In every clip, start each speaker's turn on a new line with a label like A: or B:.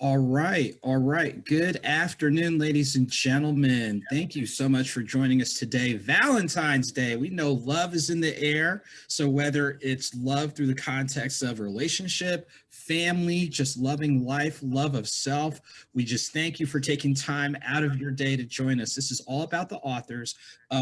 A: All right. All right. Good afternoon, ladies and gentlemen. Thank you so much for joining us today. Valentine's Day. We know love is in the air. So whether it's love through the context of relationship, family, just loving life, love of self, we just thank you for taking time out of your day to join us. This is all about the authors.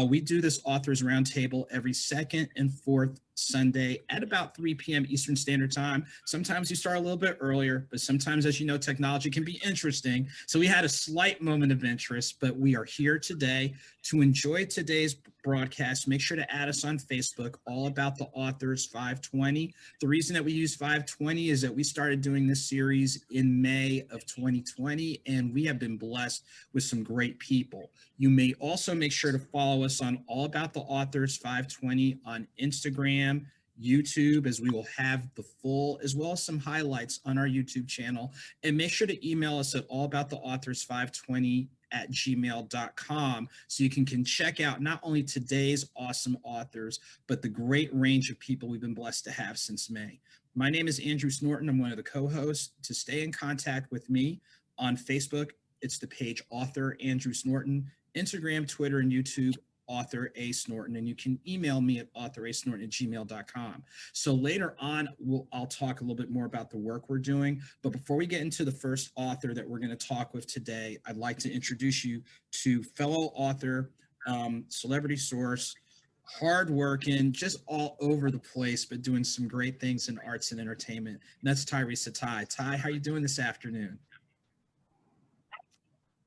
A: We do this authors roundtable every second and fourth Sunday at about 3 p.m. Eastern Standard Time. Sometimes you start a little bit earlier, but sometimes, as you know, technology can be interesting. So we had a slight moment of interest, but we are here today to enjoy today's broadcast. Make sure to add us on Facebook, All About the Authors 520. The reason that we use 520 is that we started doing this series in May of 2020, and we have been blessed with some great people. You may also make sure to follow us on All About the Authors 520 on Instagram, YouTube, as we will have the full, as well as some highlights on our YouTube channel. And make sure to email us at allabouttheauthors520@gmail.com so you can check out not only today's awesome authors, but the great range of people we've been blessed to have since May. My name is Andrew Snorton. I'm one of the co-hosts. To stay in contact with me on Facebook, it's the page Author Andrew Snorton, Instagram, Twitter, and YouTube, Author A. Snorton, and you can email me at authorsnorton@gmail.com. So later on, I'll talk a little bit more about the work we're doing. But before we get into the first author that we're going to talk with today, I'd like to introduce you to fellow author, celebrity source, hardworking, just all over the place, but doing some great things in arts and entertainment. And that's Tyresa Ty. Ty, how are you doing this afternoon?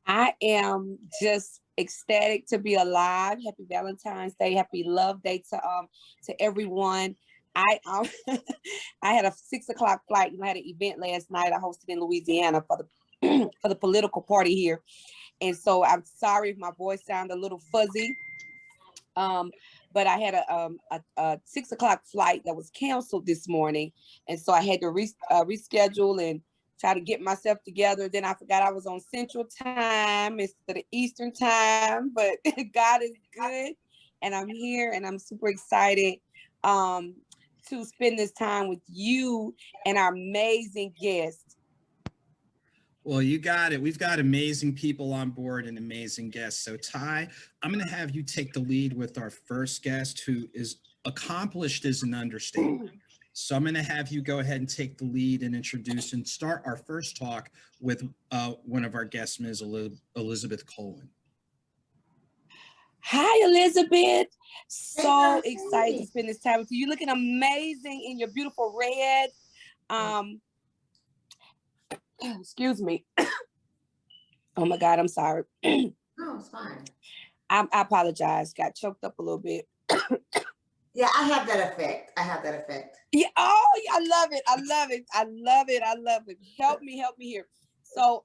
B: I am just ecstatic to be alive. Happy Valentine's Day. Happy Love Day to everyone. I I had a 6:00 flight. I had an event last night. I hosted in Louisiana for the for the political party here, and so I'm sorry if my voice sounded a little fuzzy. But I had a 6:00 flight that was canceled this morning, and so I had to reschedule and try to get myself together. Then I forgot I was on Central Time instead of Eastern Time, but God is good, and I'm here, and I'm super excited to spend this time with you and our amazing guests.
A: Well, you got it. We've got amazing people on board and amazing guests. So, Ty, I'm going to have you take the lead with our first guest, who is accomplished as an understatement. So I'm going to have you go ahead and take the lead and introduce and start our first talk with one of our guests, Ms. Elizabeth Colen.
B: Hi, Elizabeth. So excited to spend this time with you. You're looking amazing in your beautiful red. Excuse me. Oh my God, I'm sorry.
C: No, it's fine.
B: I apologize. Got choked up a little bit.
C: Yeah, I have that effect.
B: Yeah. Oh, I love it. I love it. I love it. I love it. Help me here. So,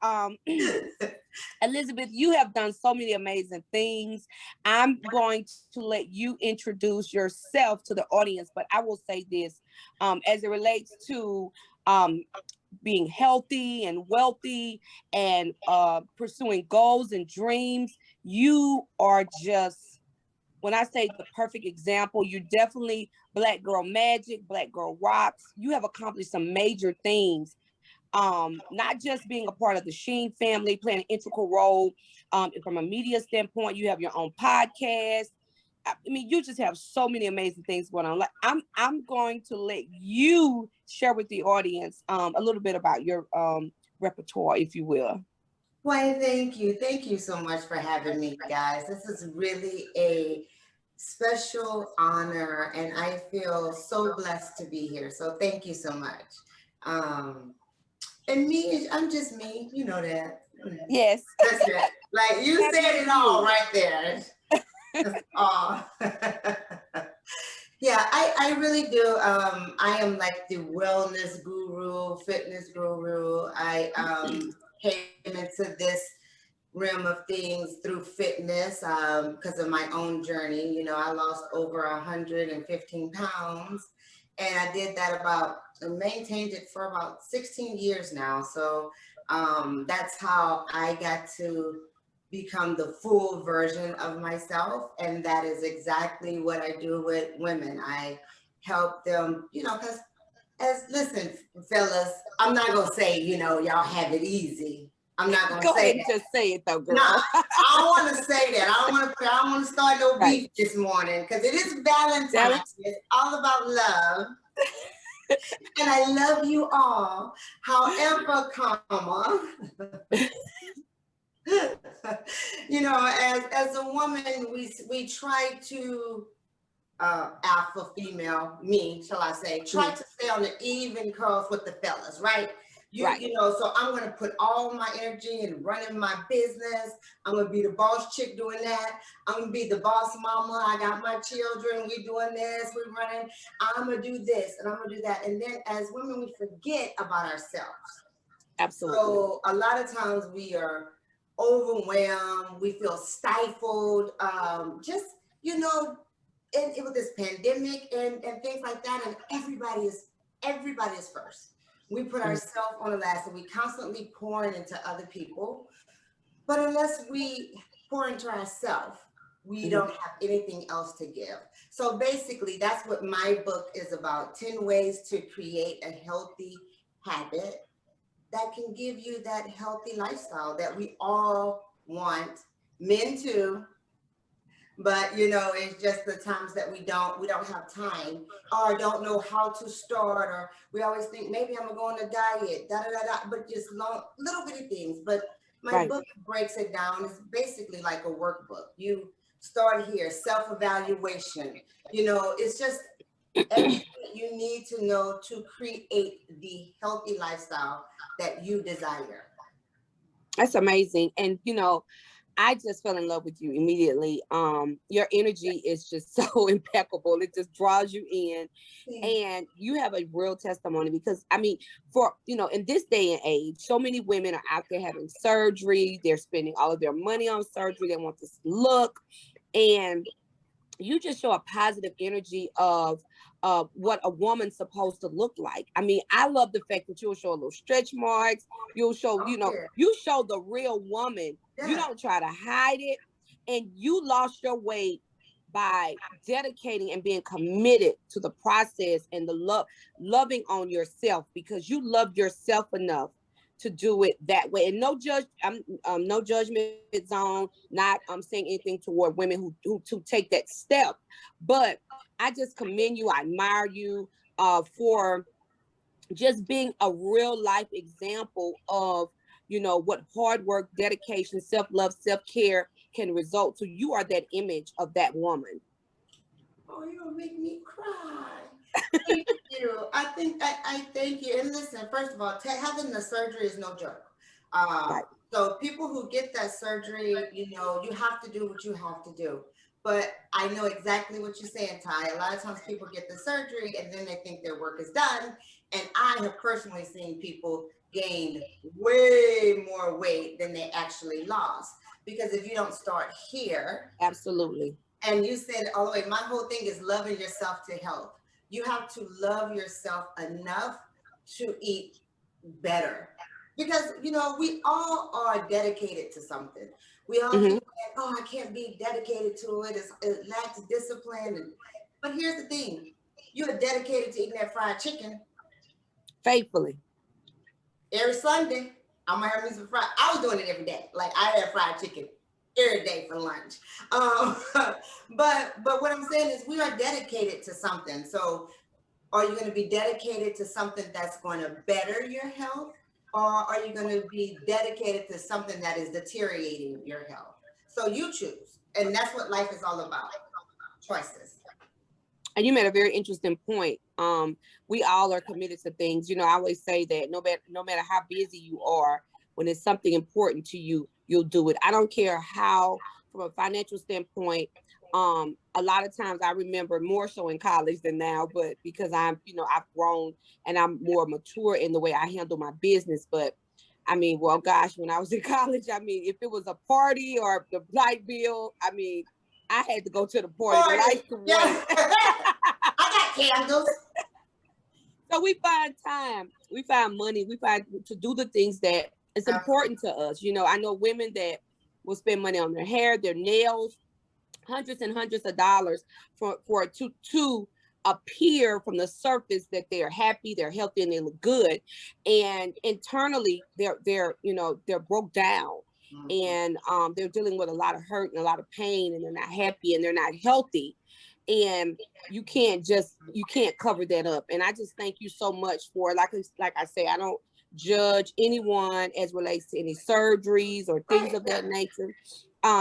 B: Elizabeth, you have done so many amazing things. I'm going to let you introduce yourself to the audience, but I will say this, as it relates to being healthy and wealthy and pursuing goals and dreams, you are just, when I say the perfect example, you're definitely Black Girl Magic, Black Girl Rocks. You have accomplished some major things. Not just being a part of the Sheen family, playing an integral role from a media standpoint. You have your own podcast. I mean, you just have so many amazing things going on. Like I'm going to let you share with the audience a little bit about your repertoire, if you will.
C: Why, thank you. Thank you so much for having me, guys. This is really a special honor, and I feel so blessed to be here. So thank you so much. And me, I'm just me. You know that.
B: Yes.
C: That's it. Like you said it all right there. That's all. Yeah, I really do. I am like the wellness guru, fitness guru. I came into this realm of things through fitness because of my own journey. You know, I lost over 115 pounds, and I did that maintained it for about 16 years now. So that's how I got to become the full version of myself. And that is exactly what I do with women. I help them, you know, because listen, fellas, I'm not gonna say, y'all have it easy. I'm not gonna
B: Go
C: say
B: ahead and
C: that.
B: just say it though, girl.
C: No, I don't want to say that. I don't want to start no beef this morning because it is Valentine's. It's all about love. And I love you all. However, as a woman, we try to alpha female, me, shall I say, try to stay on the even curls with the fellas, right? So I'm going to put all my energy in running my business. I'm going to be the boss chick doing that. I'm going to be the boss mama. I got my children. We doing this. We're running. I'm going to do this and I'm going to do that. And then as women, we forget about ourselves.
B: Absolutely.
C: So a lot of times we are overwhelmed. We feel stifled. And with this pandemic and things like that, and everybody is first. We put ourselves on the last, and we constantly pouring into other people. But unless we pour into ourselves, we don't have anything else to give. So basically, that's what my book is about: 10 ways to create a healthy habit that can give you that healthy lifestyle that we all want, men too. But it's just the times that we don't have time or don't know how to start, or we always think maybe I'm gonna go on a diet, but just little bitty things. But my book breaks it down. It's basically like a workbook. You start here, self-evaluation. It's just everything you need to know to create the healthy lifestyle that you desire.
B: That's amazing. And I just fell in love with you immediately. Your energy is just so impeccable. It just draws you in. And you have a real testimony because, for, in this day and age, so many women are out there having surgery. They're spending all of their money on surgery. They want this look. And you just show a positive energy of what a woman's supposed to look like. I love the fact that you'll show a little stretch marks. You'll show, you show the real woman. Yeah. You don't try to hide it. And you lost your weight by dedicating and being committed to the process and the loving on yourself, because you love yourself enough to do it that way. And no judgment zone, not saying anything toward women who take that step. But I just commend you. I admire you for just being a real life example of, what hard work, dedication, self-love, self-care can result to. You are that image of that woman.
C: Oh, you're gonna make me cry. Thank you. I thank you. And listen, first of all, having the surgery is no joke. So people who get that surgery, you have to do what you have to do. But I know exactly what you're saying, Ty. A lot of times people get the surgery and then they think their work is done. And I have personally seen people gain way more weight than they actually lost. Because if you don't start here.
B: Absolutely.
C: And you said all the way, my whole thing is loving yourself to health. You have to love yourself enough to eat better. Because, we all are dedicated to something. We all think, I can't be dedicated to it. It lacks discipline. But here's the thing. You are dedicated to eating that fried chicken.
B: Faithfully.
C: Every Sunday, I'm going to have me some fried. I was doing it every day. Like, I had fried chicken every day for lunch. But what I'm saying is we are dedicated to something. So are you going to be dedicated to something that's going to better your health? Or are you going to be dedicated to something that is deteriorating your health? So you choose. And that's what life is all about. Choices.
B: And you made a very interesting point. We all are committed to things. I always say that no matter how busy you are, when it's something important to you, you'll do it. I don't care how, from a financial standpoint, a lot of times I remember more so in college than now, but because I've grown and I'm more mature in the way I handle my business. But when I was in college, if it was a party or the light bill, I had to go to the party. The lights were
C: I got candles.
B: So we find time, we find money, we find to do the things that is important to us. I know women that will spend money on their hair, their nails, hundreds and hundreds of dollars for two appear from the surface that they're happy, they're healthy, and they look good, and internally they're broke down, and they're dealing with a lot of hurt and a lot of pain, and they're not happy and they're not healthy, and you can't cover that up. And I just thank you so much for, like I say, I don't judge anyone as relates to any surgeries or things of that nature,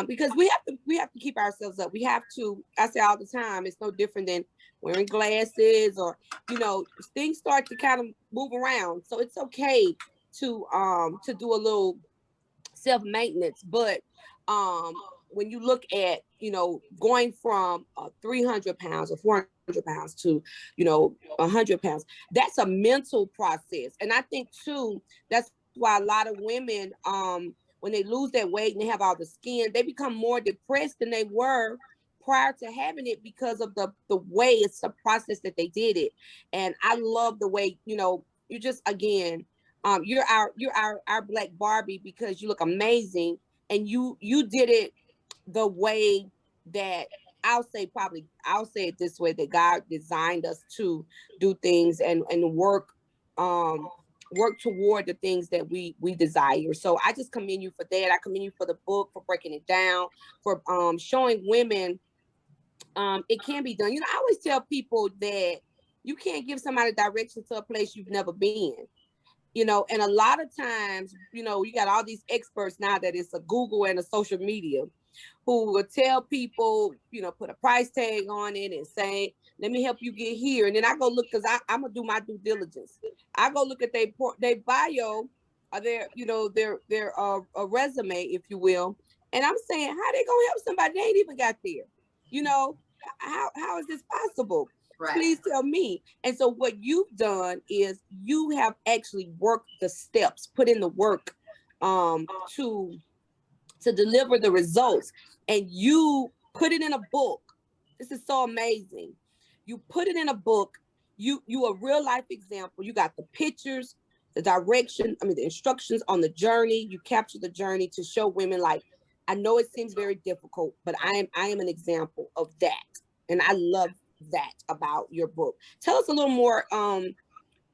B: because we have to keep ourselves up. We have to. I say all the time, it's no different than wearing glasses, or things start to kind of move around. So it's okay to do a little self-maintenance. But when you look at going from 300 pounds or 400 pounds to 100 pounds, that's a mental process. And I think too, that's why a lot of women, when they lose that weight and they have all the skin, they become more depressed than they were prior to having it, because of the way it's the process that they did it. And I love the way, you just, again, you're our Black Barbie, because you look amazing, and you did it the way that I'll say it this way, that God designed us to do things and work toward the things that we desire. So I just commend you for that. I commend you for the book, for breaking it down, for showing women it can be done. I always tell people that you can't give somebody direction to a place you've never been. And a lot of times, you got all these experts now that it's a Google and a social media, who will tell people, put a price tag on it and say, let me help you get here. And then I go look, because I'm gonna do my due diligence. I go look at their bio, or their a resume, if you will. And I'm saying, how they gonna help somebody they ain't even got there? How is this possible? Right. Please tell me. And so what you've done is you have actually worked the steps, put in the work to deliver the results, and you put it in a book. This is so amazing. You put it in a book. You a real life example. You got the pictures, the direction, the instructions on the journey. You capture the journey to show women, like, I know it seems very difficult, but I am an example of that. And I love that about your book. Tell us a little more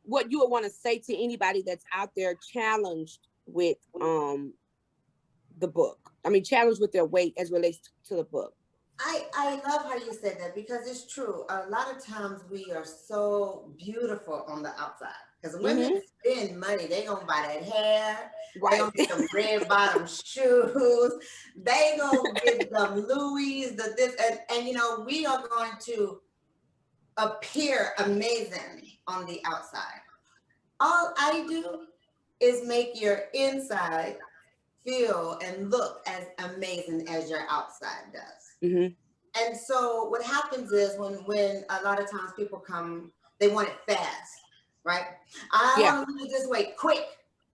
B: what you would want to say to anybody that's out there challenged with the book. Challenged with their weight as relates to the book.
C: I love how you said that, because it's true. A lot of times we are so beautiful on the outside, because women spend money. They gonna buy that hair, right? They gonna get some red bottom shoes, they gonna get them Louis, this, and we are going to appear amazing on the outside. All I do is make your inside feel and look as amazing as your outside does. And so what happens is when a lot of times people come, they want it fast, right? I want to lose this weight quick.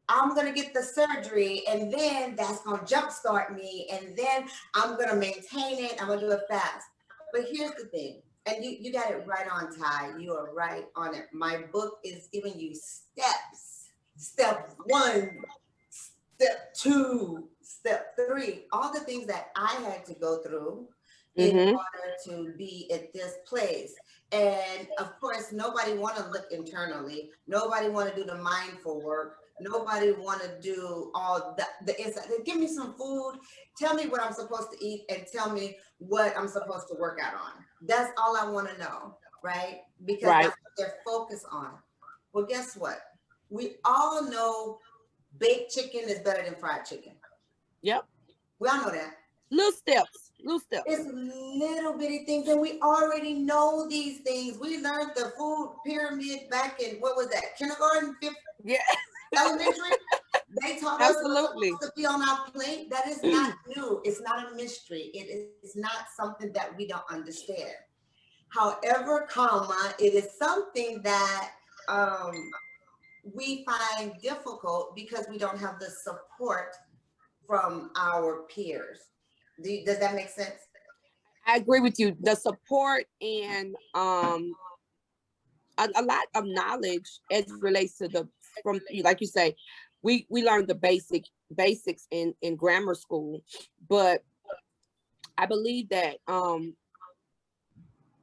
C: I'm going to get the surgery, and then that's going to jumpstart me, and then I'm going to maintain it. I'm going to do it fast. But here's the thing, and you got it right on, Ty. You are right on it. My book is giving you steps. Step 1, step 2, step 3, all the things that I had to go through in order to be at this place. And of course, nobody want to look internally. Nobody want to do the mindful work. Nobody want to do all the inside. Give me some food. Tell me what I'm supposed to eat, and tell me what I'm supposed to work out on. That's all I want to know, right? Because that's what they're focused on. Well, guess what? We all know baked chicken is better than fried chicken. Yep. We all know that.
B: Little steps.
C: It's little bitty things, and we already know these things. We learned the food pyramid back in, what was that, kindergarten, fifth, elementary. They taught us to be on our plate. That is not new. It's not a mystery. It is not something that we don't understand. However, it is something that we find difficult because we don't have the support from our peers. Does that make sense?
B: I agree with you. The support and a lot of knowledge as it relates to from like you say, we learned the basics in grammar school, but I believe that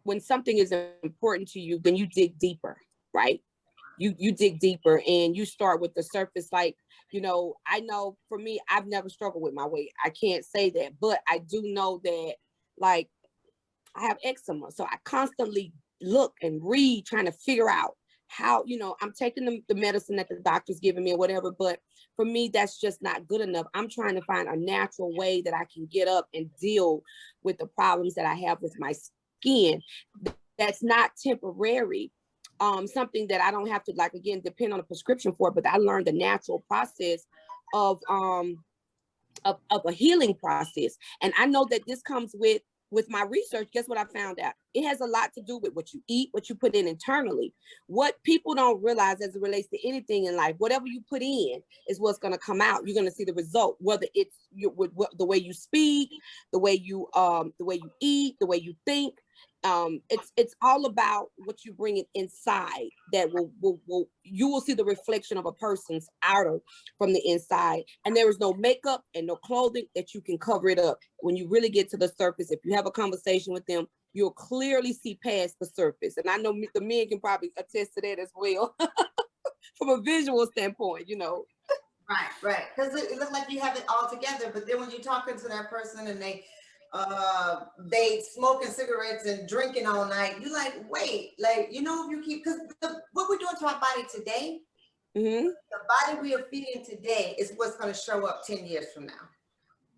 B: when something is important to you, then you dig deeper, right? You dig deeper and you start with the surface. Like, you know, I know for me, I've never struggled with my weight. I can't say that, but I do know that, like, I have eczema. So I constantly look and read, trying to figure out how, you know, I'm taking the medicine that the doctor's giving me or whatever, but for me, that's just not good enough. I'm trying to find a natural way that I can get up and deal with the problems that I have with my skin. That's not temporary. Something that I don't have to, like, again, depend on a prescription for, but I learned the natural process of a healing process. And I know that this comes with my research. Guess what I found out? It has a lot to do with what you eat, what you put in internally. What people don't realize as it relates to anything in life, whatever you put in is what's going to come out. You're going to see the result, whether it's the way you speak, the way you eat, the way you think. It's all about what you bring it inside that you will see the reflection of a person's outer from the inside. And there is no makeup and no clothing that you can cover it up. When you really get to the surface, if you have a conversation with them, you'll clearly see past the surface. And I know the men can probably attest to that as well from a visual standpoint, you know.
C: Right. Because it looks like you have it all together, but then when you're talking to that person and they smoking cigarettes and drinking all night, you like, wait, like, you know, if you keep, because what we're doing to our body today, the body we are feeding today is what's going to show up 10 years from now.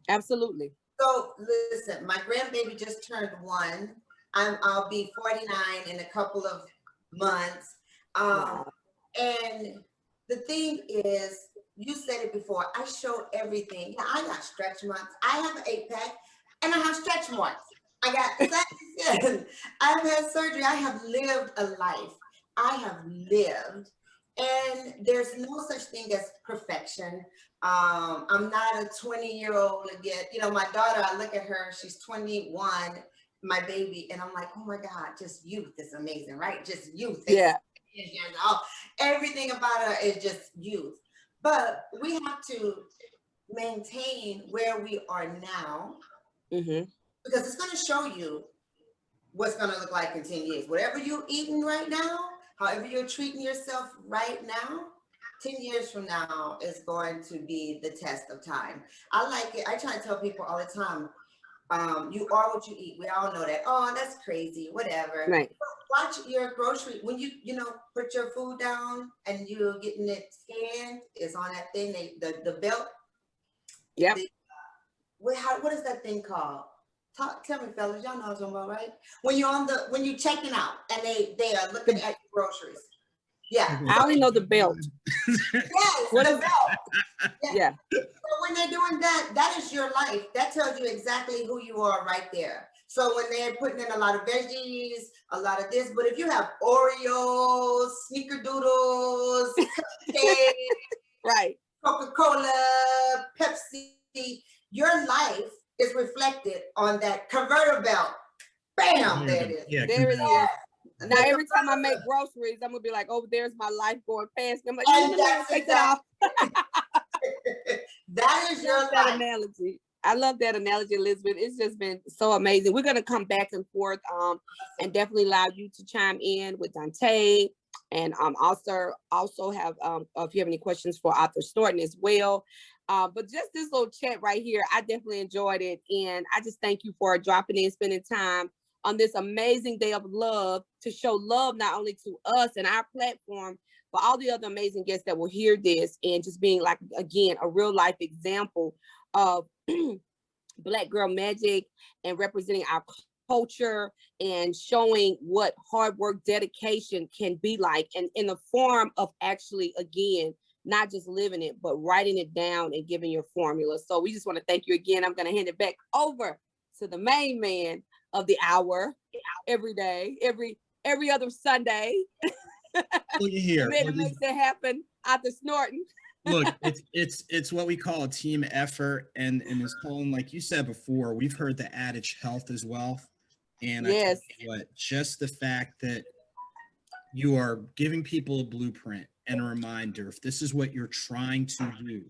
B: Absolutely.
C: So listen, my grandbaby just turned 1. I'll be 49 in a couple of months.
B: Wow.
C: And the thing is, you said it before, I show everything. I got stretch marks. I have an 8-pack. And I have stretch marks. I got skin. I've had surgery. I have lived a life. I have lived. And there's no such thing as perfection. I'm not a 20-year-old again. You know, my daughter, I look at her, she's 21, my baby, and I'm like, oh my God, just youth is amazing, right? Just youth.
B: Yeah.
C: Everything about her is just youth. But we have to maintain where we are now. Because it's going to show you what's going to look like in 10 years. Whatever you're eating right now, however you're treating yourself right now, 10 years from now is going to be the test of time. I like it. I try to tell people all the time, you are what you eat. We all know that. Oh, that's crazy, whatever.
B: Right.
C: But watch your grocery. When you put your food down and you're getting it scanned, it's on that thing, the belt.
B: Yep.
C: What is that thing called? Tell me, fellas, y'all know what I'm talking about, right? When you're checking out and they are looking at your groceries. Yeah.
B: I only know the belt.
C: Yes,
B: what
C: the
B: is
C: belt.
B: Yeah.
C: So when they're doing that, that is your life. That tells you exactly who you are right there. So when they're putting in a lot of veggies, a lot of this, but if you have Oreos, Snickerdoodles, cupcakes,
B: right,
C: Coca-Cola, Pepsi, your life is reflected on that converter belt. Bam, there it is.
A: Yeah,
B: there it is. Now every time I make groceries, I'm gonna be like, "Oh, there's my life going past." I'm like, "No, take it off."
C: That is your life.
B: Analogy. I love that analogy, Elizabeth. It's just been so amazing. We're gonna come back and forth, and definitely allow you to chime in with Dontae, and also have if you have any questions for Author Storton as well. But just this little chat right here, I definitely enjoyed it, and I just thank you for dropping in, spending time on this amazing day of love to show love not only to us and our platform, but all the other amazing guests that will hear this, and just being, like, again, a real life example of Black girl magic and representing our culture and showing what hard work, dedication can be like, and in the form of actually, again, not just living it, but writing it down and giving your formula. So we just want to thank you again. I'm going to hand it back over to the main man of the hour every day, every other Sunday.
A: Look here.
B: It makes it happen. Author Snorton.
A: Look, it's what we call a team effort, and as Colen, like you said before, we've heard the adage health is wealth, and
B: yes,
A: I tell you what, just the fact that you are giving people a blueprint and a reminder, if this is what you're trying to do,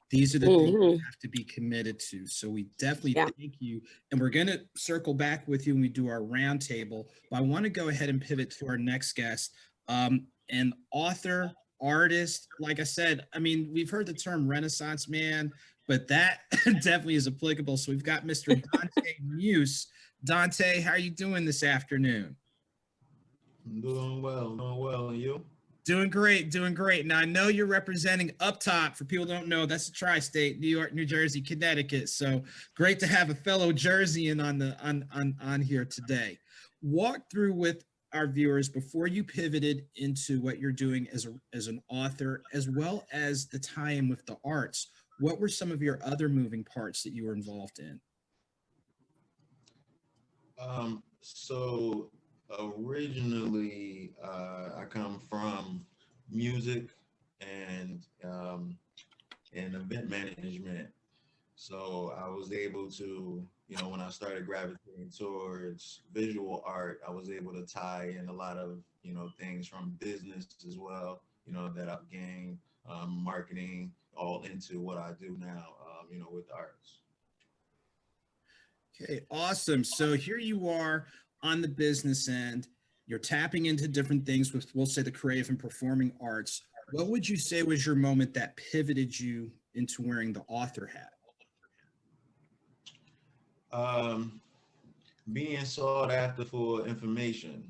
A: These are the things you have to be committed to. So we definitely thank you. And we're going to circle back with you when we do our roundtable. But I want to go ahead and pivot to our next guest, an author, artist. Like I said, I mean, we've heard the term Renaissance man, but that definitely is applicable. So we've got Mr. Dontae Muse. Dontae, how are you doing this afternoon?
D: I'm doing well, and you?
A: Doing great, doing great. Now I know you're representing up top. For people who don't know, that's a tri-state: New York, New Jersey, Connecticut. So great to have a fellow Jerseyan on here today. Walk through with our viewers before you pivoted into what you're doing as an author, as well as the tie-in with the arts. What were some of your other moving parts that you were involved in?
D: So originally, I come from music and event management. So I was able to, when I started gravitating towards visual art, I was able to tie in a lot of, things from business as well, that I've gained, marketing, all into what I do now, with arts.
A: Okay, awesome. So here you are on the business end. You're tapping into different things with, we'll say, the creative and performing arts. What would you say was your moment that pivoted you into wearing the author hat?
D: Being sought after for information,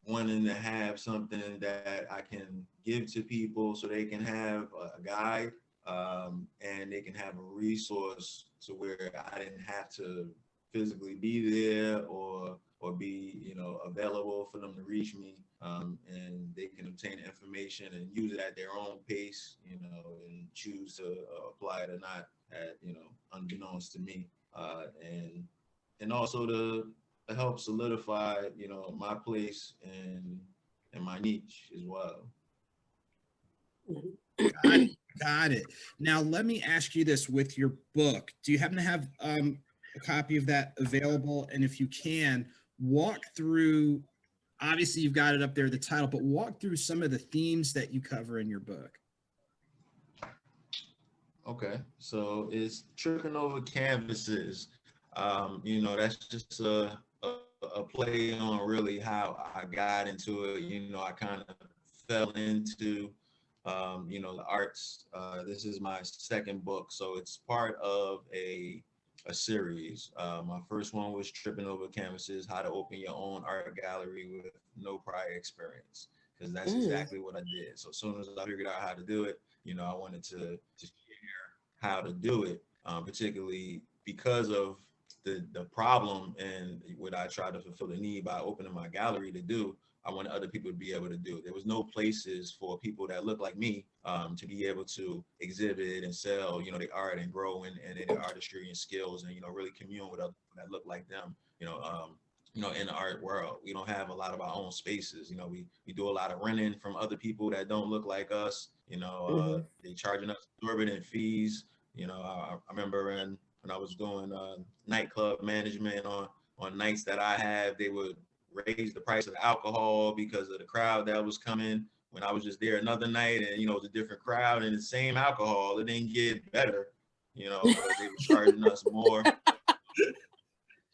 D: wanting to have something that I can give to people so they can have a guide, and they can have a resource to where I didn't have to physically be there or be, available for them to reach me, and they can obtain information and use it at their own pace, and choose to apply it or not at, unbeknownst to me, and also to help solidify, my place and my niche as well.
A: Got it. Now, let me ask you this with your book. Do you happen to have a copy of that available? And if you can, walk through, obviously you've got it up there, the title, but walk through some of the themes that you cover in your book.
D: Okay, so it's tripping over canvases. That's just a play on really how I got into it. I kind of fell into the arts. This is my second book, so it's part of a series. My first one was Tripping Over Canvases, How to Open Your Own Art Gallery with No Prior Experience, because that's exactly what I did. So as soon as I figured out how to do it, I wanted to share how to do it, particularly because of the problem and what I tried to fulfill the need by opening my gallery to do. I wanted other people to be able to do. There was no places for people that look like me to be able to exhibit and sell, their art and grow in their artistry and skills, and really commune with other people that look like them. In the art world, we don't have a lot of our own spaces. We do a lot of renting from other people that don't look like us. They charging us exorbitant fees. I remember when I was doing nightclub management on nights that I have, they would raise the price of the alcohol because of the crowd that was coming. When I was just there another night and, it was a different crowd and the same alcohol, it didn't get better, but they were charging us more.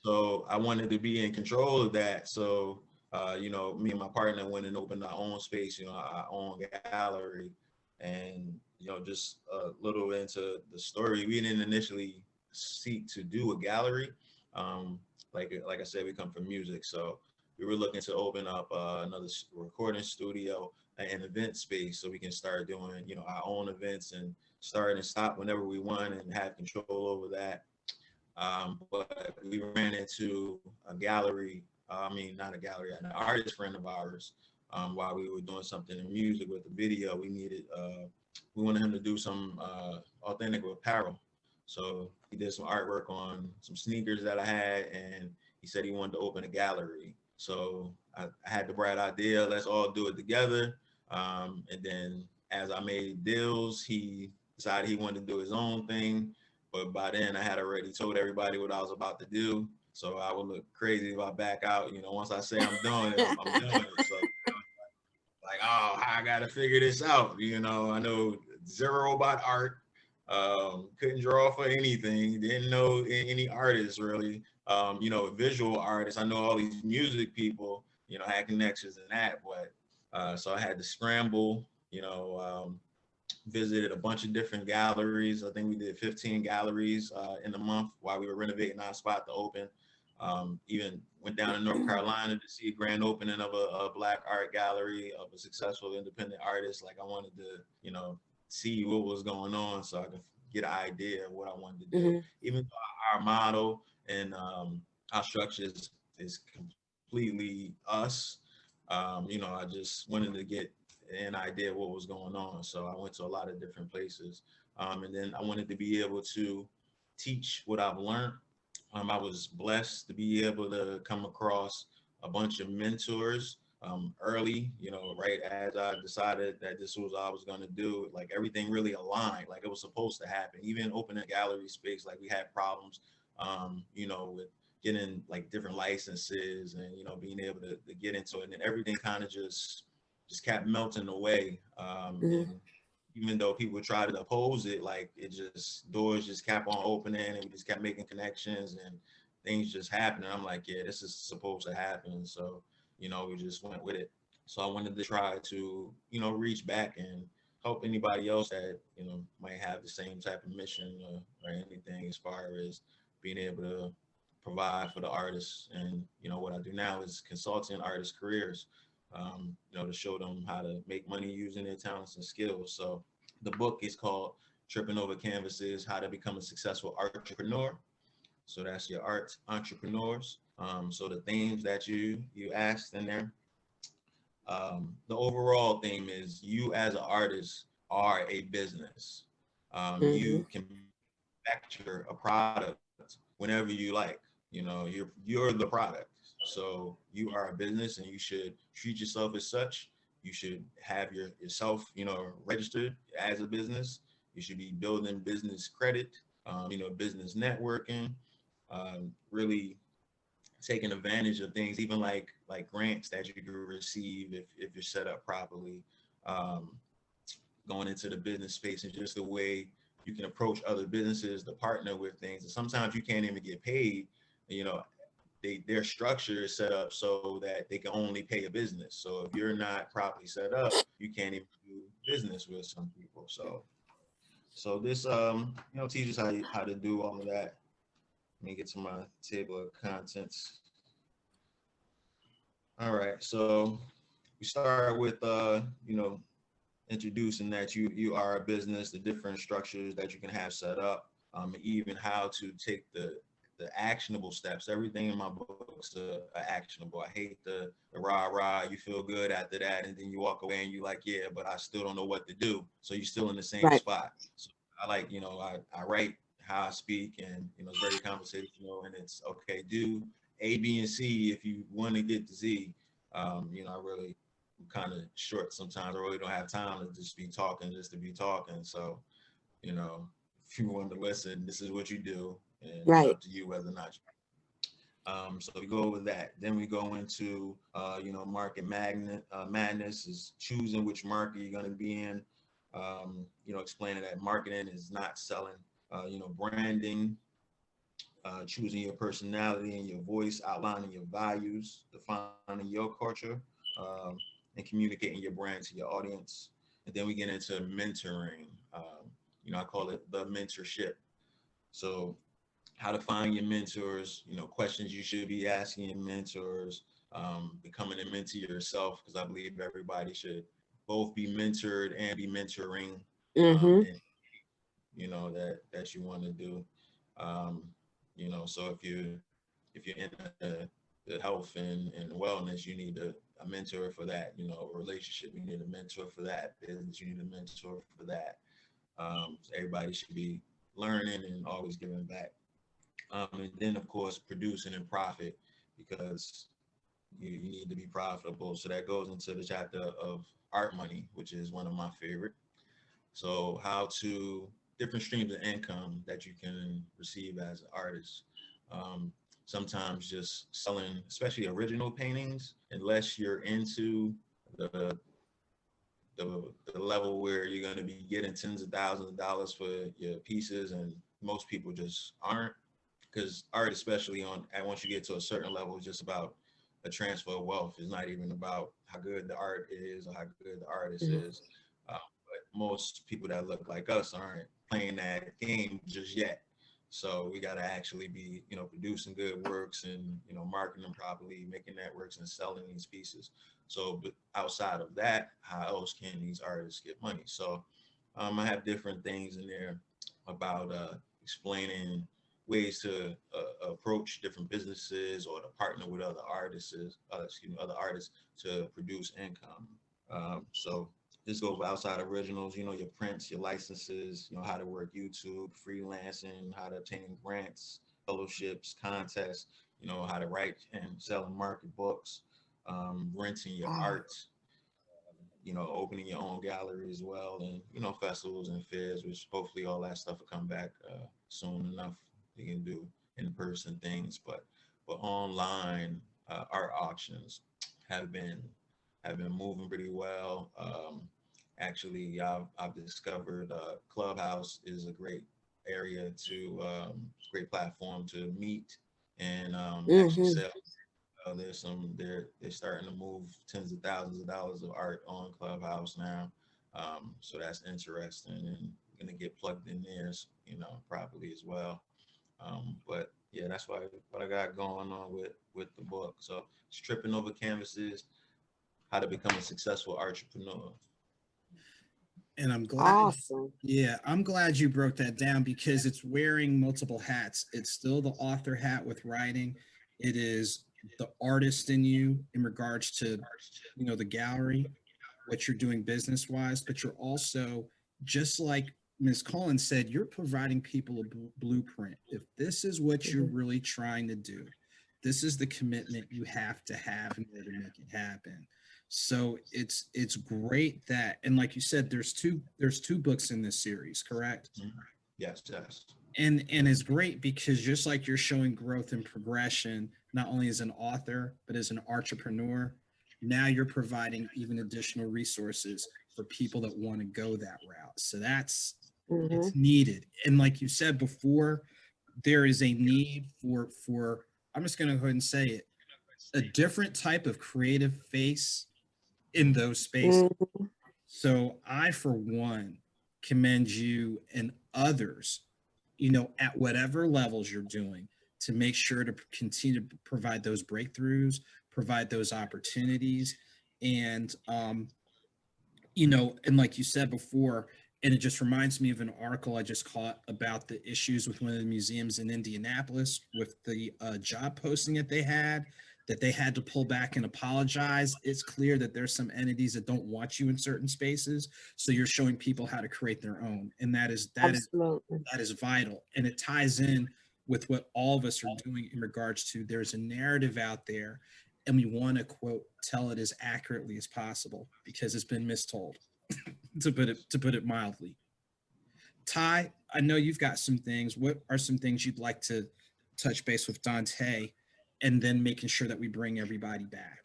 D: So I wanted to be in control of that. So, me and my partner went and opened our own space, our own gallery. And, just a little into the story, we didn't initially seek to do a gallery. Like I said, we come from music. So we were looking to open up another recording studio and event space so we can start doing, our own events and start and stop whenever we want and have control over that. But we ran into a gallery, not a gallery, an artist friend of ours, while we were doing something in music with the video. We wanted him to do some authentic apparel. So he did some artwork on some sneakers that I had, and he said he wanted to open a gallery. So I had the bright idea, let's all do it together. And then as I made deals, he decided he wanted to do his own thing. But by then I had already told everybody what I was about to do. So I would look crazy if I back out. Once I say I'm doing it, I'm doing it. So like, oh, I got to figure this out. I know zero about art. Couldn't draw for anything. Didn't know any artists really. You know, visual artists. I know all these music people. You know, had connections in that, but so I had to scramble. You know, visited a bunch of different galleries. I think we did 15 galleries in a month while we were renovating our spot to open. Even went down to North Carolina to see a grand opening of a Black art gallery of a successful independent artist. Like I wanted to, you know, see what was going on so I could get an idea of what I wanted to do.
B: Mm-hmm.
D: Even though our model and our structure is completely us, you know, I just wanted to get an idea of what was going on. So I went to a lot of different places. And then I wanted to be able to teach what I've learned. I was blessed to be able to come across a bunch of mentors early, you know, right as I decided that this was all I was going to do. Like everything really aligned, like it was supposed to happen. Even opening a gallery space, like we had problems, you know, with getting like different licenses and, you know, being able to get into it. And then everything kind of just kept melting away. And even though people tried to oppose it, like it just, doors just kept on opening and we just kept making connections and things just happening. I'm like, yeah, this is supposed to happen. So, you know, we just went with it. So I wanted to try to, you know, reach back and help anybody else that, you know, might have the same type of mission or anything as far as being able to provide for the artists. And, you know, what I do now is consulting artists' careers. You know, to show them how to make money using their talents and skills. So the book is called Tripping Over Canvases, How to Become a Successful Entrepreneur. So that's your art entrepreneurs. So the themes that you asked in there, the overall theme is you as an artist are a business. You can manufacture a product whenever you like. You know, you're the product. So you are a business and you should treat yourself as such. You should have yourself, you know, registered as a business. You should be building business credit, you know, business networking, really taking advantage of things, even like grants that you can receive if you're set up properly, going into the business space and just the way you can approach other businesses to partner with things. And sometimes you can't even get paid, you know, their structure is set up so that they can only pay a business. So if you're not properly set up, you can't even do business with some people. So this you know, teaches how to do all of that. Let me get to my table of contents. All right, so we start with you know, introducing that you are a business, the different structures that you can have set up, even how to take the actionable steps. Everything in my books are actionable. I hate the rah, you feel good after that, and then you walk away and you like, yeah, but I still don't know what to do. So you're still in the same spot. So I like, you know, I write how I speak, and, you know, it's very conversational, and it's okay, do A, B, and C if you want to get to Z. You know, I really kind of short sometimes. I really don't have time to just be talking just to be talking. So, you know, if you want to listen, this is what you do, and it's up to you whether or not you. So we go with that. Then we go into, you know, market madness is choosing which market you're going to be in. You know, explaining that marketing is not selling. You know, branding, choosing your personality and your voice, outlining your values, defining your culture, and communicating your brand to your audience. And then we get into mentoring. You know, I call it the mentorship. So how to find your mentors, you know, questions you should be asking your mentors, becoming a mentor yourself, because I believe everybody should both be mentored and be mentoring, and, you know, that you want to do. You know, so if you're in the health and wellness, you need a mentor for that. You know, a relationship, you need a mentor for that. Business, you need a mentor for that. So everybody should be learning and always giving back. And then, of course, producing and profit, because you need to be profitable. So that goes into the chapter of art money, which is one of my favorite. So how to different streams of income that you can receive as an artist. Sometimes just selling, especially original paintings, unless you're into the the level where you're going to be getting tens of thousands of dollars for your pieces, and most people just aren't, because art, especially once you get to a certain level, is just about a transfer of wealth. It's not even about how good the art is or how good the artist is. But most people that look like us aren't playing that game just yet. So we got to actually be, producing good works and, marketing them properly, making networks and selling these pieces. So, but outside of that, how else can these artists get money? So I have different things in there about explaining ways to approach different businesses or to partner with other artists to produce income. So this goes outside originals, your prints, your licenses, how to work YouTube, freelancing, how to obtain grants, fellowships, contests, how to write and sell and market books, renting your art, opening your own gallery as well, and festivals and fairs, which hopefully all that stuff will come back soon enough. You can do in-person things, but online art auctions have been moving pretty well. Actually, I've discovered Clubhouse is a great area great platform to meet and actually sell. They're starting to move tens of thousands of dollars of art on Clubhouse now. So that's interesting, and gonna get plugged in there, properly as well. But yeah, that's what I got going on with the book. So it's tripping over canvases, how to become a successful entrepreneur.
A: And I'm glad.
B: Awesome.
A: Yeah, I'm glad you broke that down, because it's wearing multiple hats. It's still the author hat with writing. It is the artist in you in regards to, the gallery, what you're doing business wise, but you're also, just like Ms. Colen said, you're providing people a blueprint. If this is what you're really trying to do, this is the commitment you have to have in order to make it happen. So it's great that, and like you said, there's two books in this series, correct?
D: Yes.
A: And it's great because just like you're showing growth and progression, not only as an author, but as an entrepreneur, now you're providing even additional resources for people that want to go that route. So that's, it's needed. And like you said before, there is a need for I'm just going to go ahead and say it, a different type of creative face in those spaces. So I, for one, commend you and others, at whatever levels you're doing, to make sure to continue to provide those breakthroughs, provide those opportunities. And, and like you said before, and it just reminds me of an article I just caught about the issues with one of the museums in Indianapolis with the job posting that they had to pull back and apologize. It's clear that there's some entities that don't want you in certain spaces. So you're showing people how to create their own. And that is vital. And it ties in with what all of us are doing in regards to, there's a narrative out there, and we want to, quote, tell it as accurately as possible because it's been mistold, to put it mildly. Ty, I know you've got some things. What are some things you'd like to touch base with Dontae, and then making sure that we bring everybody back?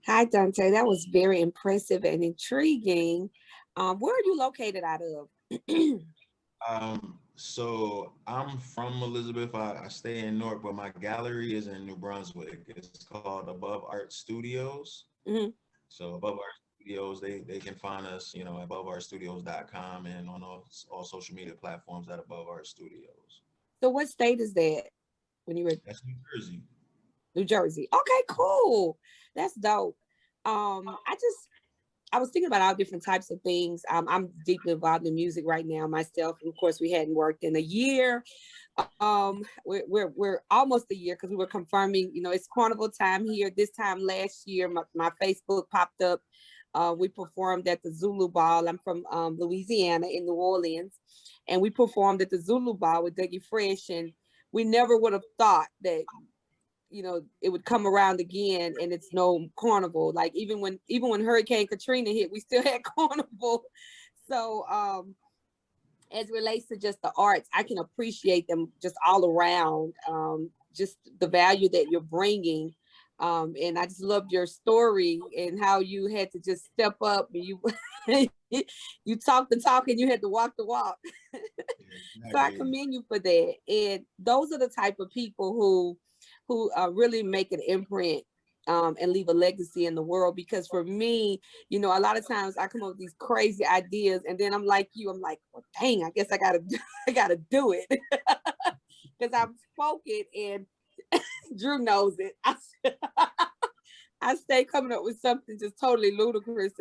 B: Hi, Dontae. That was very impressive and intriguing. Where are you located out of?
D: So I'm from Elizabeth. I stay in Newark, but my gallery is in New Brunswick. It's called Above Art Studios. So Above Art Studios, they can find us, at aboveartstudios.com, and on all social media platforms at Above Art Studios.
B: So what state is that?
D: That's New Jersey.
B: New Jersey. Okay, cool. That's dope. I was thinking about all different types of things. I'm deeply involved in music right now myself. And of course, we hadn't worked in a year. We're almost a year, because we were confirming, it's carnival time here. This time last year, my Facebook popped up. We performed at the Zulu Ball. I'm from Louisiana in New Orleans. And we performed at the Zulu Ball with Dougie Fresh. And we never would have thought that, it would come around again, and it's no carnival. Like even when Hurricane Katrina hit, we still had carnival. So as it relates to just the arts, I can appreciate them just all around. Just the value that you're bringing And I just loved your story and how you had to just step up and you you talked the talk and you had to walk the walk. So I commend you for that. And those are the type of people who really make an imprint and leave a legacy in the world. Because for me, you know, a lot of times I come up with these crazy ideas and then I'm like you, I'm like, well, dang, I guess I gotta I gotta do it. Because I've spoken and Drew knows it. I stay coming up with something just totally ludicrous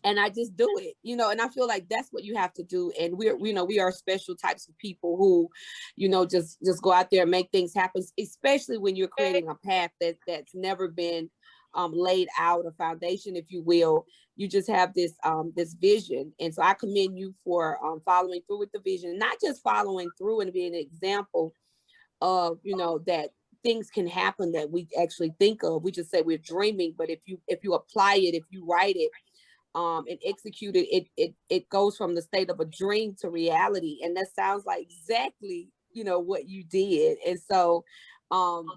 B: and I just do it, you know, and I feel like that's what you have to do. And you know, we are special types of people who, you know, just go out there and make things happen, especially when you're creating a path that's never been laid out, a foundation, if you will. You just have this this vision. And so I commend you for following through with the vision, not just following through and being an example of, you know, that things can happen that we actually think of. We just say we're dreaming, but if you apply it, if you write it, and execute it, it goes from the state of a dream to reality. And that sounds like exactly, you know, what you did. And so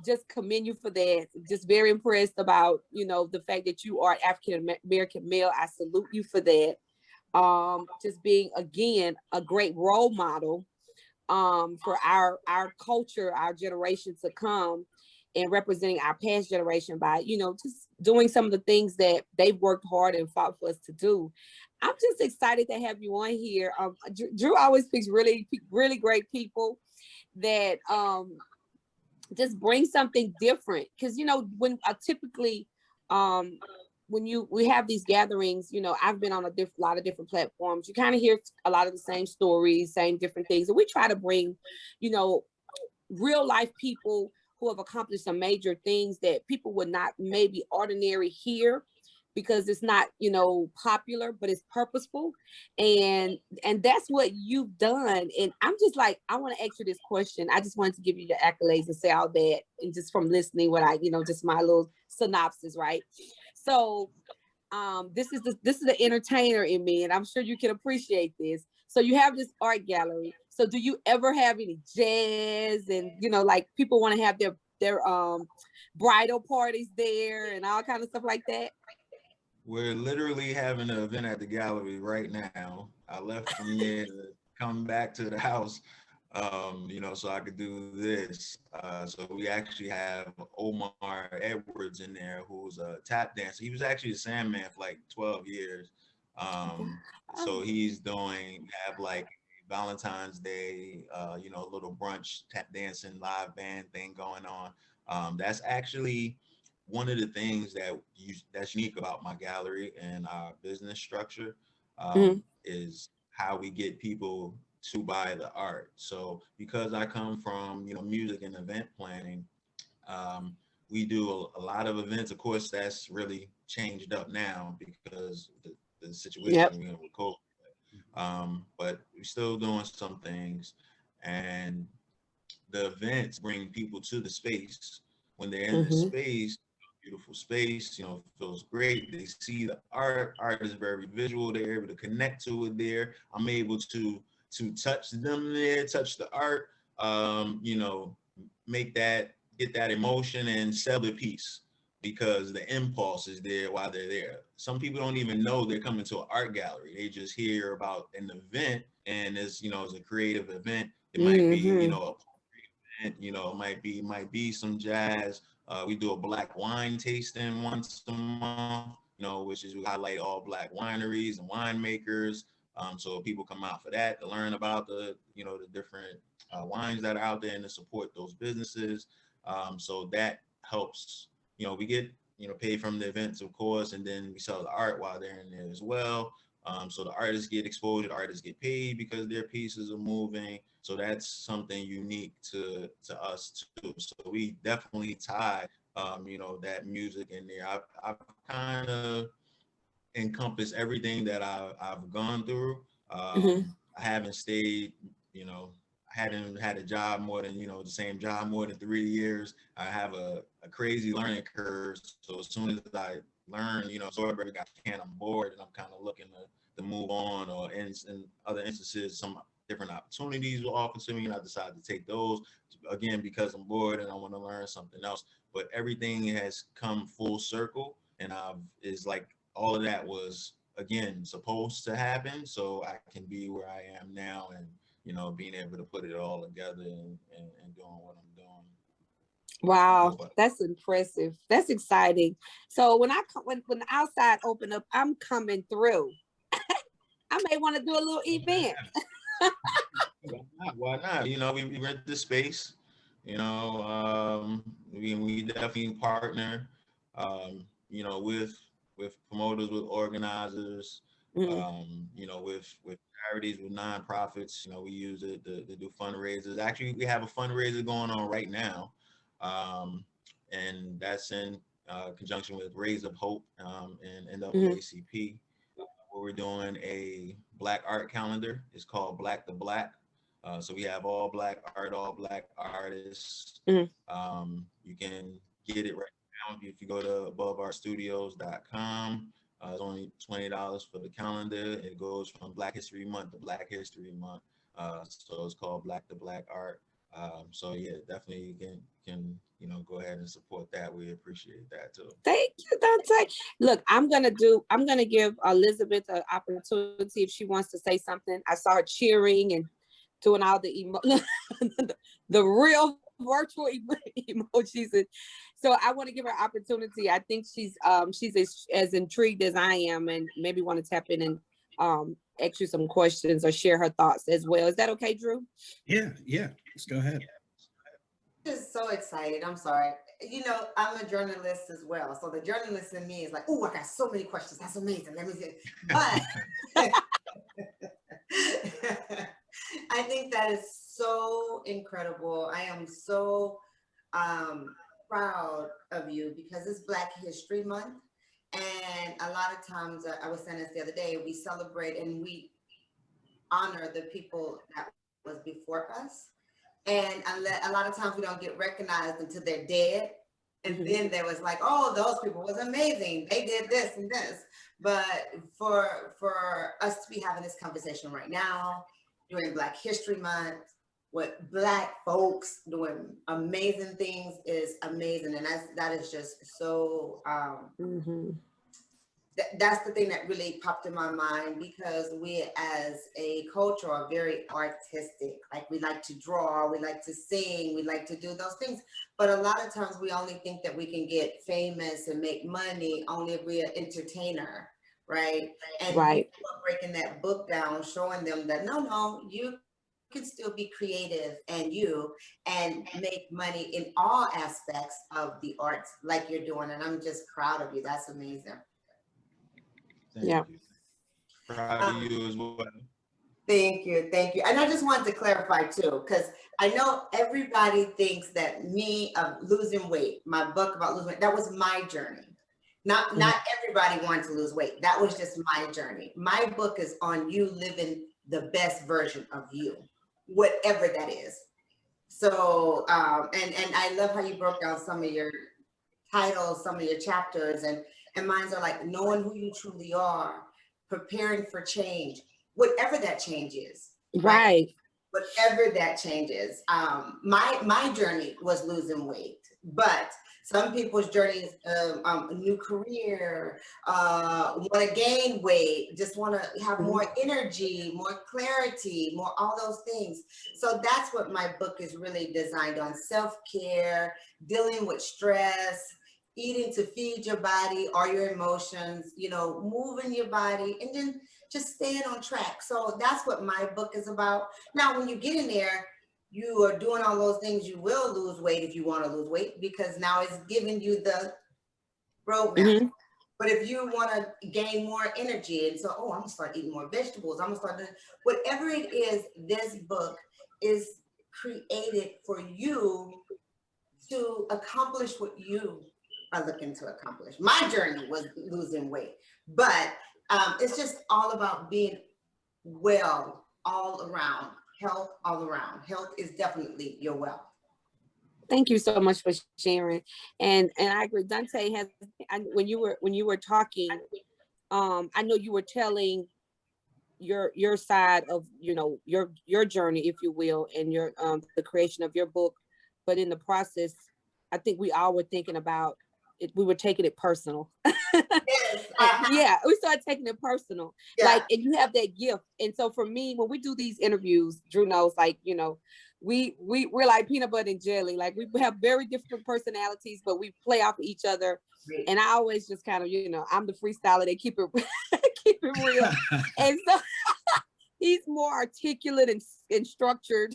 B: just commend you for that. Just very impressed about, you know, the fact that you are African American male. I salute you for that. Just being, again, a great role model for our culture, our generation to come, and representing our past generation by, you know, just doing some of the things that they've worked hard and fought for us to do. I'm just excited to have you on here. Drew always picks really great people that just bring something different. Because, you know, when typically when we have these gatherings, you know, I've been on a lot of different platforms. You kind of hear a lot of the same stories, same different things, and we try to bring, you know, real life people who have accomplished some major things that people would not maybe ordinary hear, because it's not, you know, popular, but it's purposeful. And that's what you've done. And I'm just like, I want to ask you this question. I just wanted to give you the accolades and say all that, and just from listening, what I, you know, just my little synopsis, right? So this is the entertainer in me, and I'm sure you can appreciate this. So you have this art gallery. So do you ever have any jazz, and, you know, like people want to have their bridal parties there and all kind of stuff like that?
D: We're literally having an event at the gallery right now. I left from there to come back to the house, you know, so I could do this. So we actually have Omar Edwards in there, who's a tap dancer. He was actually a Sandman for like 12 years. So he's have like Valentine's Day, you know, a little brunch, tap dancing, live band thing going on. That's actually one of the things that's unique about my gallery and our business structure, is how we get people to buy the art. So because I come from, you know, music and event planning, we do a lot of events. Of course, that's really changed up now because the situation we're in with COVID. But we're still doing some things, and the events bring people to the space. When they're in the space, beautiful space, you know, feels great. They see the art. Art is very visual. They're able to connect to it there. I'm able to touch them there, touch the art, you know, get that emotion and sell the piece, because the impulse is there while they're there. Some people don't even know they're coming to an art gallery. They just hear about an event, and it's, you know, it's a creative event. It might be, you know, a you know, it might be some jazz. We do a black wine tasting once a month, you know, which is we highlight all black wineries and winemakers. So people come out for that to learn about the, you know, the different wines that are out there and to support those businesses. So that helps, you know, we get, you know, paid from the events, of course, and then we sell the art while they're in there as well. So the artists get exposure, the artists get paid because their pieces are moving. So that's something unique to us too. So we definitely tie, you know, that music in there. I've kind of encompassed everything that I've gone through. I haven't stayed, you know, I hadn't had a job more than, you know, the same job more than 3 years. I have a crazy learning curve. So as soon as I learn, you know, absorb everything I can, I'm bored and I'm kind of looking to move on, or in other instances, some different opportunities were offered to me, and I decided to take those, again, because I'm bored and I want to learn something else. But everything has come full circle, and is like all of that was, again, supposed to happen, so I can be where I am now, and being able to put it all together and doing what I'm doing.
B: Wow, that's impressive. That's exciting. So when the outside open up, I'm coming through. I may want to do a little event.
D: Why not? We rent the space. We definitely partner. With promoters, with organizers. With charities, with nonprofits. We use it to do fundraisers. Actually, we have a fundraiser going on right now, and that's in conjunction with Raise Up Hope and NAACP. Where we're doing a Black art calendar. It's called Black to Black. So we have all Black art, all Black artists. You can get it right now if you go to aboveartstudios.com. It's only $20 for the calendar. It goes from Black History Month to Black History Month. So it's called Black to Black art. So yeah, definitely you can go ahead and support that. We appreciate that too.
B: Thank you, Dontae. Look, I'm gonna give Elizabeth an opportunity if she wants to say something. I saw her cheering and doing all the the real virtual emojis. So I want to give her an opportunity. I think she's as intrigued as I am, and maybe want to tap in and ask you some questions or share her thoughts as well. Is that okay, Drew?
A: Yeah, let's go ahead.
C: Just so excited. I'm sorry. I'm a journalist as well. So the journalist in me is like, oh, I got so many questions. That's amazing. Let me see. But I think that is so incredible. I am so proud of you because it's Black History Month. And a lot of times, I was saying this the other day, we celebrate and we honor the people that was before us. And a lot of times we don't get recognized until they're dead. And then there was like, oh, those people was amazing. They did this and this. But for us to be having this conversation right now, during Black History Month, with Black folks doing amazing things is amazing. And that is just so, that's the thing that really popped in my mind, because we as a culture are very artistic. Like we like to draw, we like to sing, we like to do those things. But a lot of times we only think that we can get famous and make money only if we're an entertainer, right? And
B: right.
C: Breaking that book down, showing them that no, you can still be creative and make money in all aspects of the arts like you're doing. And I'm just proud of you. That's amazing.
D: Thank you. Proud of you as well.
C: Thank you. And I just wanted to clarify too, because I know everybody thinks that me losing weight, my book about losing weight, that was my journey. Not everybody wanted to lose weight. That was just my journey. My book is on you living the best version of you, whatever that is. So, and I love how you broke down some of your titles, some of your chapters, and mine are like knowing who you truly are, preparing for change, whatever that change is.
B: Right.
C: Whatever that change is. My journey was losing weight, but some people's journeys, a new career, want to gain weight, just want to have more energy, more clarity, more all those things. So that's what my book is really designed on: self-care, dealing with stress, eating to feed your body or your emotions, moving your body, and then just staying on track. So that's what my book is about. Now, when you get in there, you are doing all those things. You will lose weight if you want to lose weight, because now it's giving you the roadmap. But if you want to gain more energy, and so, I'm going to start eating more vegetables, I'm going to start doing whatever it is, this book is created for you to accomplish what you are looking to accomplish. My journey was losing weight, but it's just all about being well all around, health all around. Health is definitely your wealth.
B: Thank you so much for sharing. And I agree. Dontae when you were talking, I know you were telling your side of, you know, your journey, if you will, and your the creation of your book. But in the process, I think we all were thinking about it, we were taking it personal.
C: Yes.
B: Yeah, we started taking it personal.
C: Yeah.
B: Like, and you have that gift. And so for me, when we do these interviews, Drew knows, like, you know, we're like peanut butter and jelly. Like, we have very different personalities, but we play off of each other.
C: Great.
B: And I always just kind of, you know, I'm the freestyler. They keep it keep it real. And so he's more articulate and structured.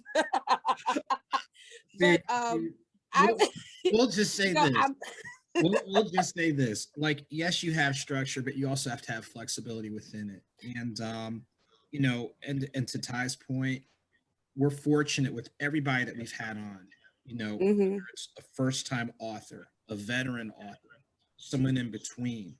B: But
A: we'll just say
B: you know,
A: this. We'll just say this. Like, yes, you have structure, but you also have to have flexibility within it. And you know, and to Ty's point, we're fortunate with everybody that we've had on. You know, whether it's a first-time author, a veteran author, someone in between.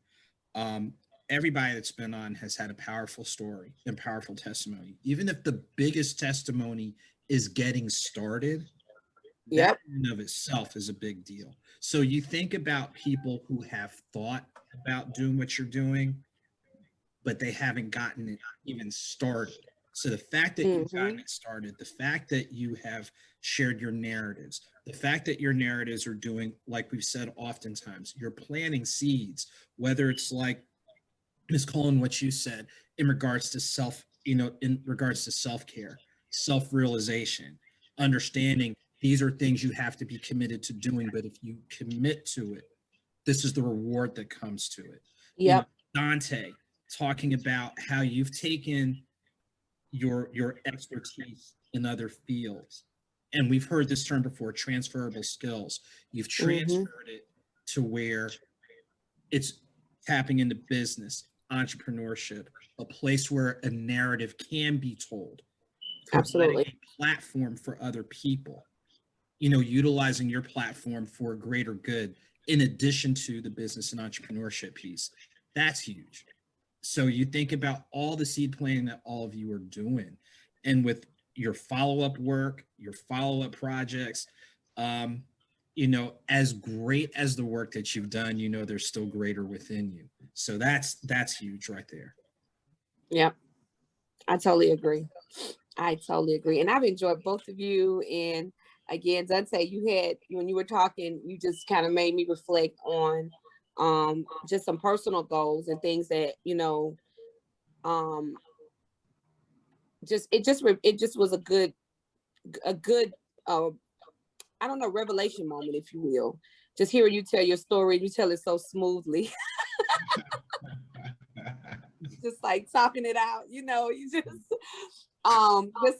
A: Everybody that's been on has had a powerful story and powerful testimony. Even if the biggest testimony is getting started, that in and of itself is a big deal. So you think about people who have thought about doing what you're doing, but they haven't gotten it even started. So the fact that you've gotten it started, the fact that you have shared your narratives, the fact that your narratives are doing, like we've said oftentimes, you're planting seeds, whether it's like Ms. Colen, what you said in regards to in regards to self-care, self-realization, understanding these are things you have to be committed to doing, but if you commit to it, this is the reward that comes to it.
B: Yep.
A: You know, Dontae talking about how you've taken your expertise in other fields, and we've heard this term before, transferable skills. You've transferred it to where it's tapping into business, entrepreneurship, a place where a narrative can be told.
B: Absolutely.
A: A platform for other people, you know, utilizing your platform for a greater good in addition to the business and entrepreneurship piece. That's huge. So you think about all the seed planting that all of you are doing, and with your follow-up work, your follow-up projects, you know, as great as the work that you've done, you know, there's still greater within you. So that's huge right there.
B: Yep. I totally agree. I totally agree. And I've enjoyed both of you. And again, Dontae, when you were talking, you just kind of made me reflect on just some personal goals and things that, you know, it just was a good I don't know, revelation moment, if you will. Just hearing you tell your story, you tell it so smoothly. Just like talking it out, you know, you just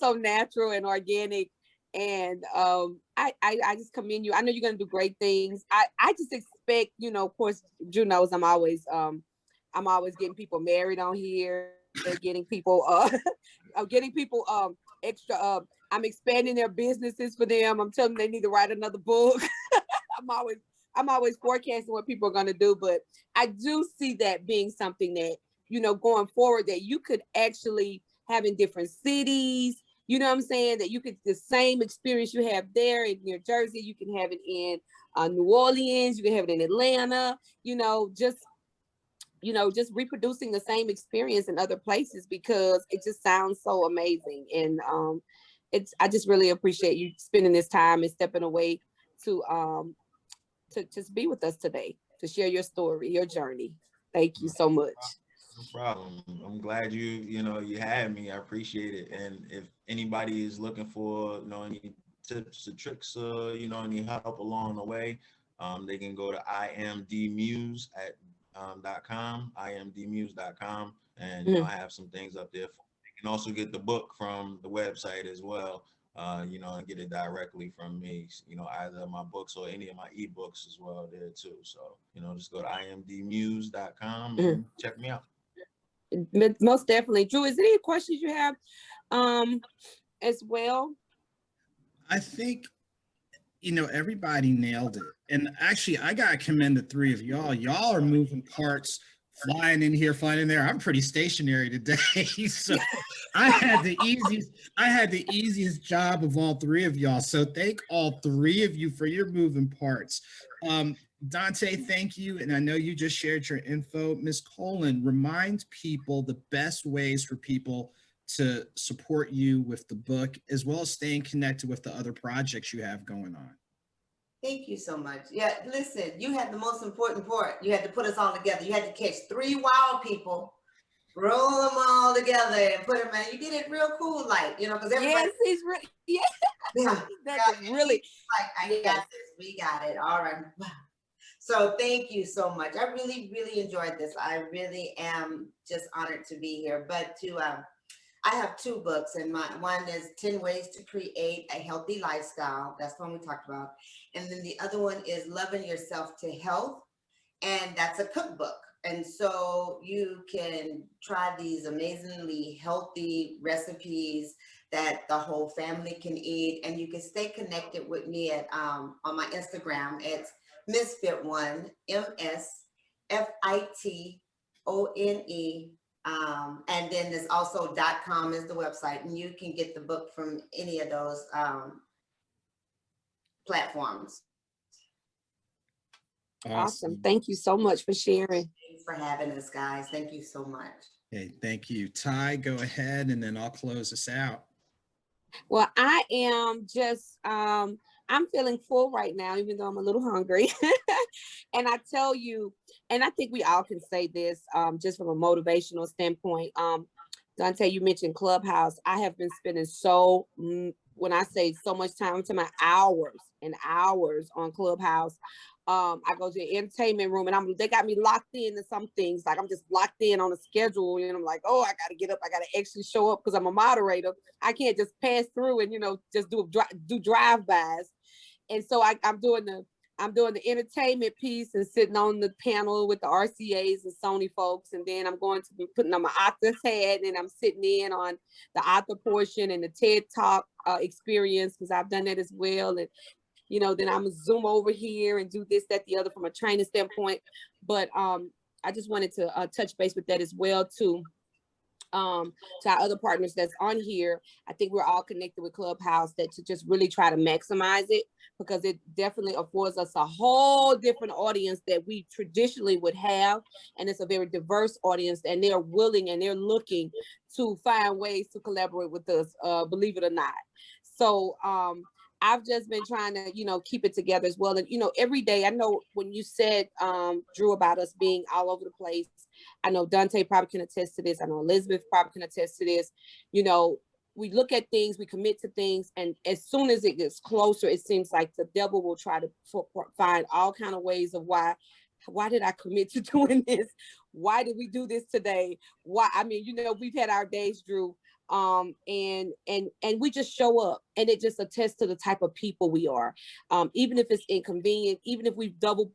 B: so natural and organic. And I just commend you. I know you're gonna do great things. I just expect, you know, of course, Drew knows I'm always getting people married on here, getting people extra I'm expanding their businesses for them. I'm telling them they need to write another book. I'm always forecasting what people are going to do, but I do see that being something that, you know, going forward, that you could actually have in different cities. You know what I'm saying? That you could, the same experience you have there in New Jersey, you can have it in New Orleans, you can have it in Atlanta, just reproducing the same experience in other places, because it just sounds so amazing. And I just really appreciate you spending this time and stepping away to just be with us today, to share your story, your journey. Thank you so much.
D: No problem. I'm glad you had me. I appreciate it. And if anybody is looking for, any tips or tricks, any help along the way, they can go to imdmuse.com, imdmuse.com, and I have some things up there. You can also get the book from the website as well, and get it directly from me, either my books or any of my ebooks as well there too. So, just go to imdmuse.com and check me out.
B: Most definitely. Drew, is there any questions you have as well?
A: I think, everybody nailed it. And actually, I got to commend the three of y'all. Y'all are moving parts, flying in here, flying in there. I'm pretty stationary today. So I had the easiest job of all three of y'all. So thank all three of you for your moving parts. Dante, thank you. And I know you just shared your info. Ms. Colen, remind people the best ways for people to support you with the book, as well as staying connected with the other projects you have going on.
C: Thank you so much. Yeah, listen, you had the most important part. You had to put us all together. You had to catch 3 wild people, roll them all together and put them in. You did it real cool, like, you know, because everybody.
B: Yes, he's really, yeah.
C: Yeah.
B: That's really.
C: Like, I got this. We got it. All right. So thank you so much. I really, really enjoyed this. I really am just honored to be here. But I have 2 books, and one is 10 Ways to Create a Healthy Lifestyle. That's the one we talked about. And then the other one is Loving Yourself to Health. And that's a cookbook. And so you can try these amazingly healthy recipes that the whole family can eat. And you can stay connected with me at on my Instagram. It's Misfit1, MSFITONE. And then there's also .com is the website, and you can get the book from any of those platforms.
B: Awesome. Thank you so much for sharing.
C: Thanks for having us, guys. Thank you so much.
A: Okay, thank you. Ty, go ahead, and then I'll close us out.
B: Well, I am just, I'm feeling full right now, even though I'm a little hungry. And I tell you, and I think we all can say this, just from a motivational standpoint. Dante, you mentioned Clubhouse. I have been spending when I say so much time, to my hours and hours on Clubhouse. I go to the entertainment room, and they got me locked into some things. Like, I'm just locked in on a schedule, and I'm like, oh, I got to get up. I got to actually show up because I'm a moderator. I can't just pass through and, just do drive-bys. And so I'm doing the entertainment piece and sitting on the panel with the RCAs and Sony folks. And then I'm going to be putting on my author's hat, and I'm sitting in on the author portion and the TED Talk experience, because I've done that as well. And then I'm gonna Zoom over here and do this, that, the other from a training standpoint. But I just wanted to touch base with that as well too. To our other partners that's on here, I think we're all connected with Clubhouse, that to just really try to maximize it, because it definitely affords us a whole different audience that we traditionally would have. And it's a very diverse audience, and they're willing and they're looking to find ways to collaborate with us, believe it or not. So I've just been trying to, keep it together as well. And, every day, I know when you said, Drew, about us being all over the place, I know Dante probably can attest to this. I know Elizabeth probably can attest to this. We look at things, we commit to things, and as soon as it gets closer, it seems like the devil will try to find all kind of ways of why did I commit to doing this? Why did we do this today? Why? I mean, we've had our days, Drew. And we just show up, and it just attests to the type of people we are. Even if it's inconvenient, even if we've double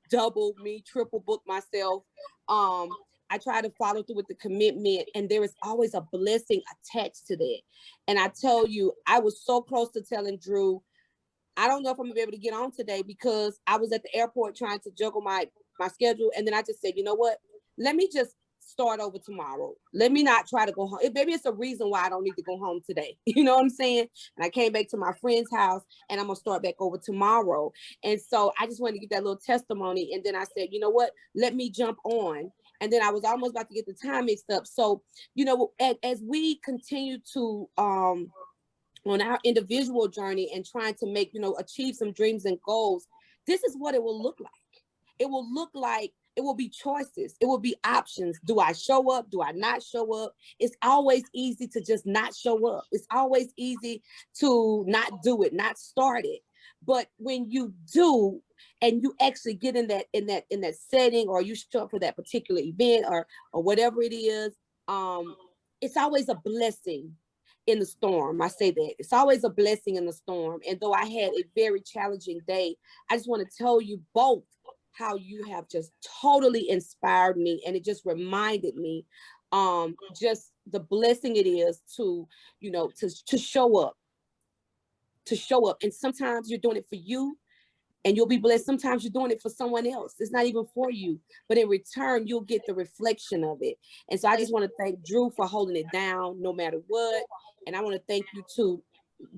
B: me, triple book myself, I try to follow through with the commitment, and there is always a blessing attached to that. And I tell you, I was so close to telling Drew, I don't know if I'm gonna be able to get on today, because I was at the airport trying to juggle my schedule. And then I just said, you know what, let me just start over tomorrow. Let me not try to go home. Maybe it's a reason why I don't need to go home today. You know what I'm saying? And I came back to my friend's house, and I'm gonna start back over tomorrow. And so I just wanted to get that little testimony. And then I said, you know what? Let me jump on. And then I was almost about to get the time mixed up. So, as we continue to on our individual journey and trying to make, achieve some dreams and goals, this is what it will look like. It will look like, it will be choices. It will be options. Do I show up? Do I not show up? It's always easy to just not show up. It's always easy to not do it, not start it. But when you do, and you actually get in that setting, or you show up for that particular event or whatever it is, it's always a blessing in the storm. I say that it's always a blessing in the storm. And though I had a very challenging day, I just want to tell you both how you have just totally inspired me. And it just reminded me just the blessing it is to, to show up. And sometimes you're doing it for you, and you'll be blessed. Sometimes you're doing it for someone else. It's not even for you, but in return, you'll get the reflection of it. And so I just want to thank Drew for holding it down no matter what. And I want to thank you too,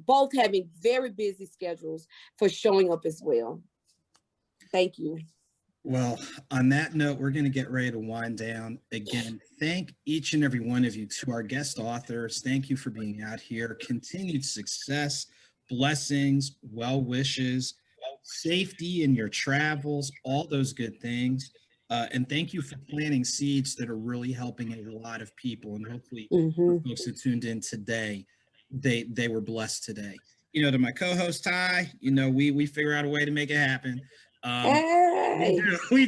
B: both having very busy schedules, for showing up as well. Thank you.
A: Well, on that note, we're going to get ready to wind down. Again, thank each and every one of you. To our guest authors, thank you for being out here. Continued success, blessings, well wishes, safety in your travels, all those good things. And thank you for planting seeds that are really helping a lot of people. And hopefully,
B: Hmm.
A: folks that tuned in today, they were blessed today. To my co-host Ty, we figure out a way to make it happen. We
B: Hey.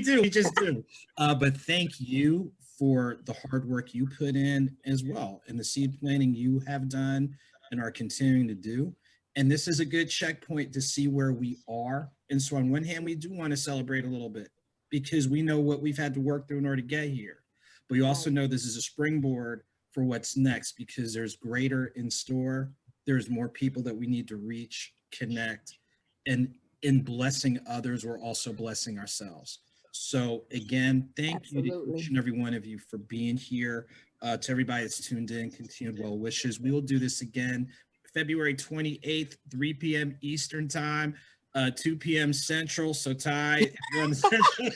A: do. We just do. But thank you for the hard work you put in as well, and the seed planting you have done and are continuing to do. And this is a good checkpoint to see where we are. And so, on one hand, we do want to celebrate a little bit because we know what we've had to work through in order to get here. But we also know this is a springboard for what's next because there's greater in store. There's more people that we need to reach, connect, and in blessing others, we're also blessing ourselves. So again, thank you to
B: Absolutely.
A: each and every one of you for being here. To everybody that's tuned in, continued well wishes. We will do this again February 28th, 3 p.m. Eastern time, 2 p.m. Central. So Ty, if you're on the Central.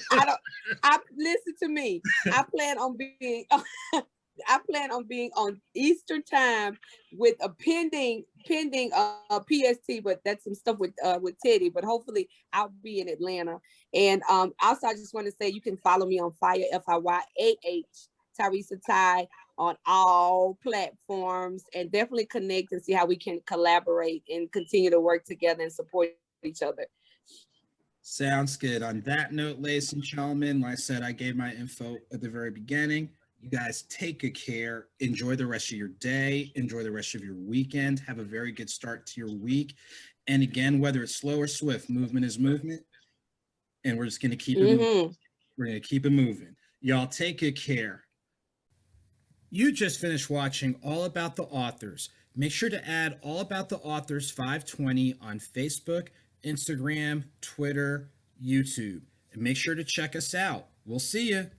B: Listen to me. I plan on being on Eastern time with a pending PST, but that's some stuff with Teddy. But hopefully I'll be in Atlanta. And also I just want to say you can follow me on Fire FIYAH Tyresa Ty on all platforms, and definitely connect and see how we can collaborate and continue to work together and support each other.
A: Sounds good. On that note, ladies and gentlemen, like I said, I gave my info at the very beginning. You guys take good care. Enjoy the rest of your day. Enjoy the rest of your weekend. Have a very good start to your week. And again, whether it's slow or swift, movement is movement. And we're just going to keep it moving. We're going to keep it moving. Y'all take good care. You just finished watching All About the Authors. Make sure to add All About the Authors 520 on Facebook, Instagram, Twitter, YouTube. And make sure to check us out. We'll see you.